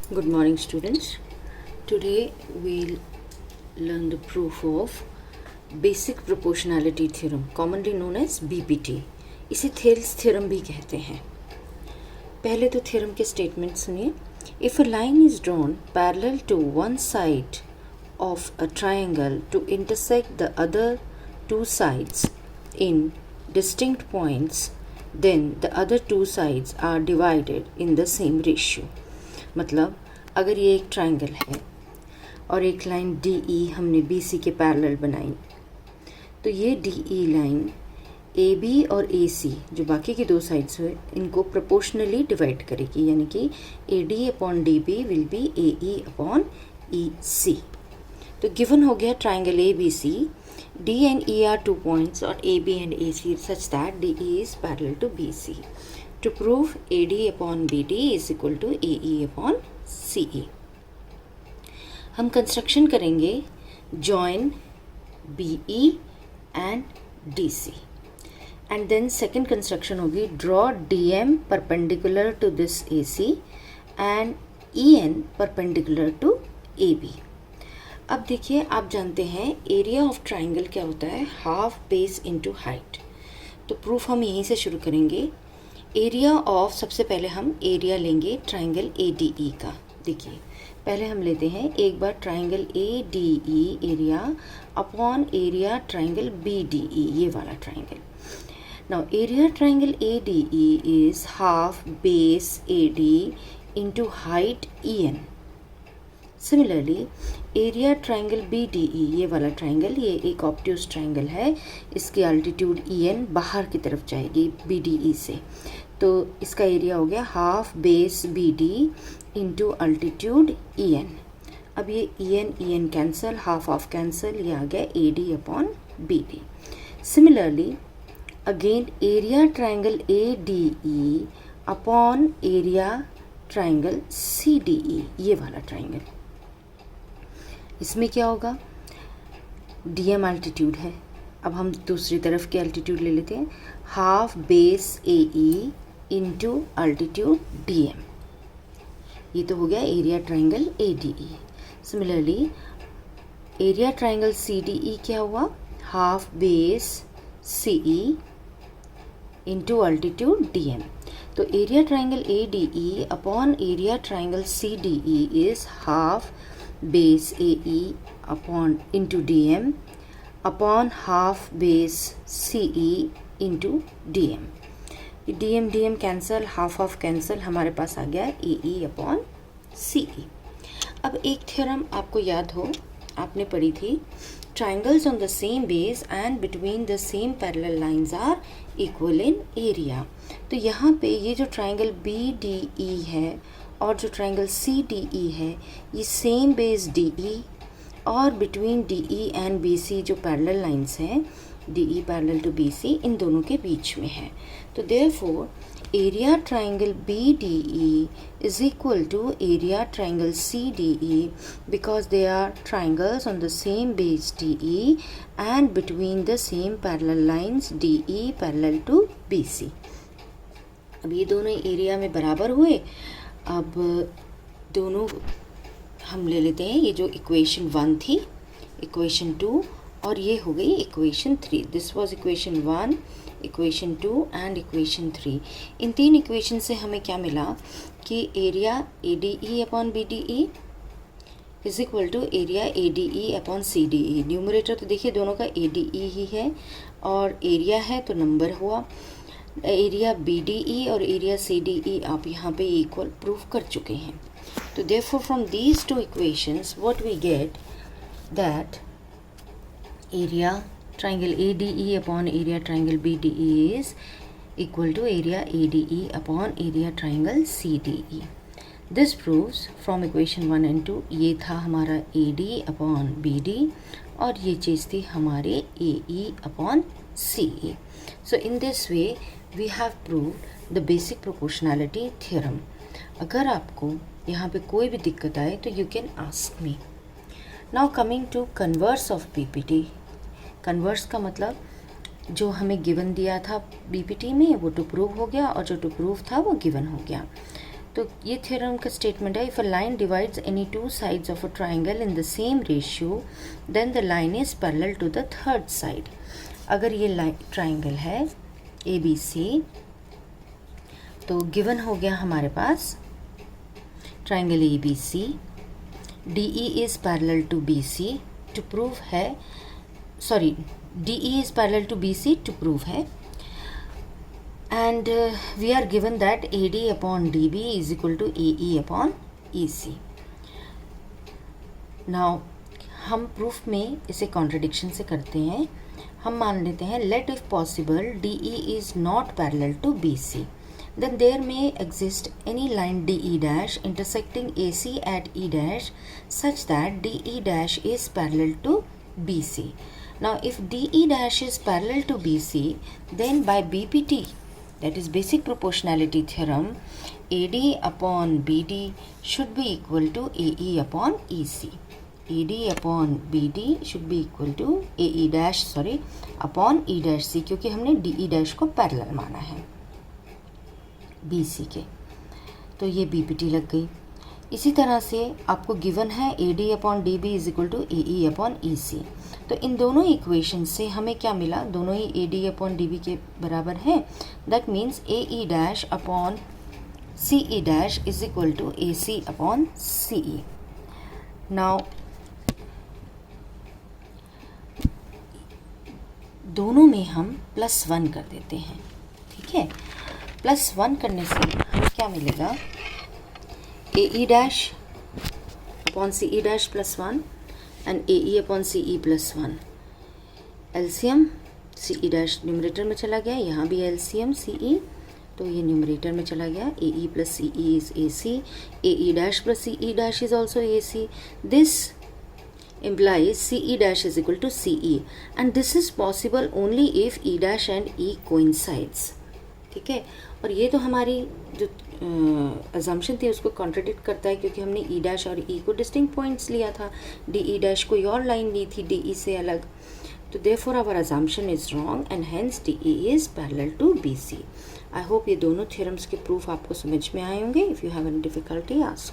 Good morning, students. Today we'll learn the proof of basic proportionality theorem, commonly known as BPT. इसे Thales theorem भी कहते हैं. पहले तो थ्योरम के स्टेटमेंट सुनिए. If a line is drawn parallel to one side of a triangle to intersect the other two sides in distinct points, then the other two sides are divided in the same ratio. मतलब अगर ये एक triangle है और एक line D E हमने B C के parallel बनाई, तो ये D E line A B और ए सी जो बाकी की दो साइड्स हुए इनको प्रोपोर्शनली डिवाइड करेगी, यानी कि A D upon D B will be A E upon E C. तो गिवन हो गया triangle A B C, D and E are 2 points और A B and A C such that D E is parallel to B C. To prove AD upon BD is equal to AE upon CE. हम construction करेंगे join BE and DC. And then second construction होगी draw DM perpendicular to this AC and EN perpendicular to AB. अब देखिए, आप जानते हैं area of triangle क्या होता है, हाफ बेस इंटू हाइट. तो प्रूफ हम यहीं से शुरू करेंगे. एरिया ऑफ, सबसे पहले हम एरिया लेंगे ट्राइंगल ए डी ई का. देखिए, पहले हम लेते हैं एक बार triangle A D E area upon area triangle B D E, ये वाला triangle. Now area triangle A D E is half base A D into height E N. Similarly area triangle B D E, ये वाला triangle, ये एक obtuse triangle है, इसकी altitude E N बाहर की तरफ जाएगी बी डी ई से, तो इसका एरिया हो गया half base B D into altitude E N. अब ये E N cancel, half of cancel, ये आ गया A D upon B D. Similarly again area triangle A D E upon area triangle C D E, ये वाला triangle. इसमें क्या होगा, डी एम अल्टीट्यूड है. अब हम दूसरी तरफ के अल्टीट्यूड ले लेते हैं, half base A E into altitude D M. ये तो हो गया area triangle A D E. Similarly area triangle C D E क्या हुआ, half base C E into altitude D M. तो area triangle A D E upon area triangle C D E is half base A E upon into D M upon half base C E into D M. D M cancel, half of cancel, हमारे पास आ गया ए E upon सी ई. अब एक theorem आपको याद हो, आपने पढ़ी थी, triangles on the same base and between the same parallel lines are equal in area. तो यहाँ पे ये जो ट्राइंगल बी डी ई है और जो ट्राइंगल सी डी ई है, ये सेम बेस डी ई और between D E and B C जो पैरेलल लाइंस हैं, D E parallel to B C, इन दोनों के बीच में है. तो therefore area triangle B D E is equal to area triangle C D E because they are triangles on the same base D E and between the same parallel lines D E parallel to B C. अब ये दोनों area में बराबर हुए. अब दोनों हम ले लेते हैं, ये जो इक्वेशन 1 थी, इक्वेशन 2, और ये हो गई equation 3. This was equation 1, equation 2 and equation 3. इन तीन इक्वेशन से हमें क्या मिला कि area A D E upon B D E is equal to area A D E upon C D E. Numerator तो देखिए दोनों का ए डी ई ही है और एरिया है तो नंबर हुआ. एरिया बी डी ई और एरिया सी डी ई आप यहाँ पे इक्वल प्रूफ कर चुके हैं. तो therefore from these two equations what we get that area triangle ADE upon area triangle BDE is equal to area ADE upon area triangle CDE. This proves from equation 1 and 2, ये था हमारा AD upon BD और ये चीज़ थी हमारे AE upon CE. So in this way we have proved the basic proportionality theorem. अगर आपको यहाँ पे कोई भी दिक्कत आए तो you can ask me. Now coming to converse of BPT. Converse का मतलब जो हमें गिवन दिया था बीपीटी में वो टू प्रूव हो गया और जो टू प्रूव था वो गिवन हो गया. तो ये थ्योरम का स्टेटमेंट है, if a line divides any two sides of a triangle in the same ratio then the line is parallel to the third side. अगर ये लाइन ट्राइंगल है ABC, तो गिवन हो गया हमारे पास triangle ABC, DE is parallel to BC to prove है, sorry DE is parallel to BC to prove है, and we are given that AD upon DB is equal to AE upon EC. Now हम proof में इसे contradiction से करते हैं। हम मान लेते हैं let if possible DE is not parallel to BC, then there may exist any line DE dash intersecting AC at E dash such that DE dash is parallel to BC. Now if DE dash is parallel to BC, then by BPT, that is basic proportionality theorem, AD upon BD should be equal to AE upon EC. AD upon BD should be equal to AE dash upon E dash C, क्योंकि हमने DE dash को parallel माना है BC के, तो ये BPT लग गई। इसी तरह से आपको गिवन है AD upon DB is equal to AE upon EC, तो इन दोनों इक्वेशन से हमें क्या मिला, दोनों ही AD अपॉन DB के बराबर है। That means AE dash upon CE dash is equal to AC upon CE। Now दोनों में हम +1 कर देते हैं, ठीक है। +1 करने से हमें क्या मिलेगा, AE dash upon CE dash +1 and AE upon CE +1। LCM CE dash numerator में चला गया, यहाँ भी LCM CE, तो ये न्यूमरेटर में चला गया। AE plus CE is AC, AE dash plus CE dash is also AC. This implies CE dash is equal to CE, and this is possible only if E dash and E coincides, ठीक है। और ये तो हमारी जो assumption थी उसको contradict करता है, क्योंकि हमने E डैश और E को डिस्टिंक्ट पॉइंट्स लिया था, DE डैश कोई और लाइन ली थी DE से अलग, तो therefore our assumption is wrong and hence DE is parallel to BC। I hope ये दोनों थ्योरम्स के प्रूफ आपको समझ में आए होंगे। If you have any difficulty ask.